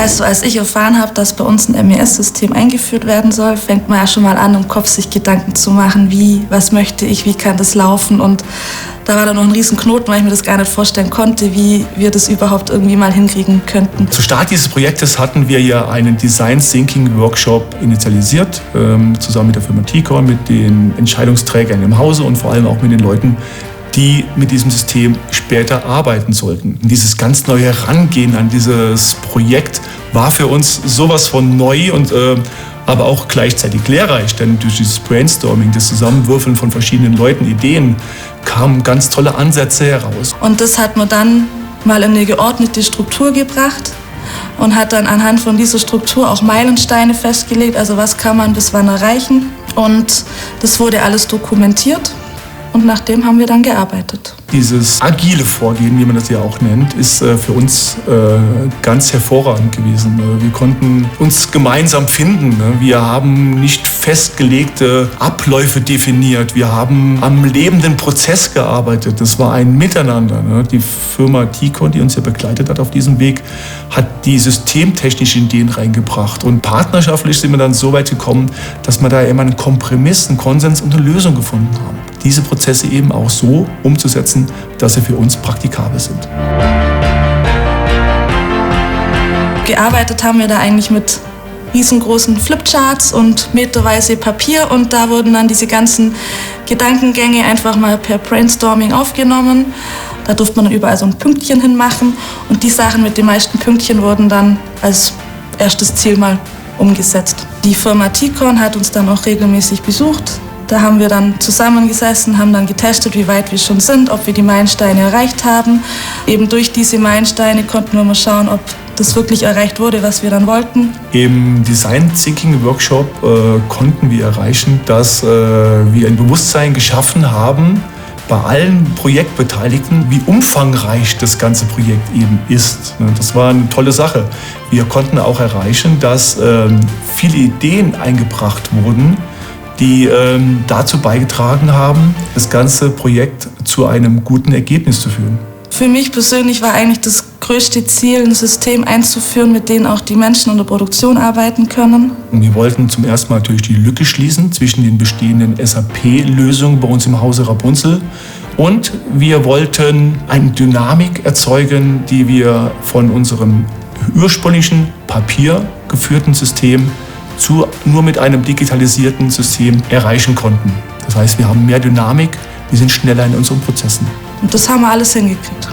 Also als ich erfahren habe, dass bei uns ein MES-System eingeführt werden soll, fängt man ja schon mal an, im Kopf sich Gedanken zu machen, was möchte ich, wie kann das laufen. Und da war dann noch ein riesen Knoten, weil ich mir das gar nicht vorstellen konnte, wie wir das überhaupt irgendwie mal hinkriegen könnten. Zu Start dieses Projektes hatten wir ja einen Design Thinking Workshop initialisiert, zusammen mit der Firma T-Con, mit den Entscheidungsträgern im Hause und vor allem auch mit den Leuten, die mit diesem System später arbeiten sollten. Und dieses ganz neue Herangehen an dieses Projekt war für uns sowas von neu und aber auch gleichzeitig lehrreich, denn durch dieses Brainstorming, das Zusammenwürfeln von verschiedenen Leuten, Ideen, kamen ganz tolle Ansätze heraus. Und das hat man dann mal in eine geordnete Struktur gebracht und hat dann anhand von dieser Struktur auch Meilensteine festgelegt, also was kann man bis wann erreichen. Und das wurde alles dokumentiert. Und nach dem haben wir dann gearbeitet. Dieses agile Vorgehen, wie man das ja auch nennt, ist für uns ganz hervorragend gewesen. Wir konnten uns gemeinsam finden. Wir haben nicht festgelegte Abläufe definiert. Wir haben am lebenden Prozess gearbeitet. Das war ein Miteinander. Die Firma T-Con, die uns ja begleitet hat auf diesem Weg, hat die systemtechnischen Ideen reingebracht. Und partnerschaftlich sind wir dann so weit gekommen, dass wir da immer einen Kompromiss, einen Konsens und eine Lösung gefunden haben. Diese Prozesse eben auch so umzusetzen, dass sie für uns praktikabel sind. Gearbeitet haben wir da eigentlich mit riesengroßen Flipcharts und meterweise Papier und da wurden dann diese ganzen Gedankengänge einfach mal per Brainstorming aufgenommen. Da durfte man dann überall so ein Pünktchen hinmachen und die Sachen mit den meisten Pünktchen wurden dann als erstes Ziel mal umgesetzt. Die Firma T-Con hat uns dann auch regelmäßig besucht. Da haben wir dann zusammengesessen, haben dann getestet, wie weit wir schon sind, ob wir die Meilensteine erreicht haben. Eben durch diese Meilensteine konnten wir mal schauen, ob das wirklich erreicht wurde, was wir dann wollten. Im Design Thinking Workshop konnten wir erreichen, dass wir ein Bewusstsein geschaffen haben bei allen Projektbeteiligten, wie umfangreich das ganze Projekt eben ist. Das war eine tolle Sache. Wir konnten auch erreichen, dass viele Ideen eingebracht wurden, die dazu beigetragen haben, das ganze Projekt zu einem guten Ergebnis zu führen. Für mich persönlich war eigentlich das größte Ziel, ein System einzuführen, mit dem auch die Menschen in der Produktion arbeiten können. Und wir wollten zum ersten Mal natürlich die Lücke schließen zwischen den bestehenden SAP-Lösungen bei uns im Hause Rapunzel. Und wir wollten eine Dynamik erzeugen, die wir von unserem ursprünglichen papiergeführten System nur mit einem digitalisierten System erreichen konnten. Das heißt, wir haben mehr Dynamik, wir sind schneller in unseren Prozessen. Und das haben wir alles hingekriegt.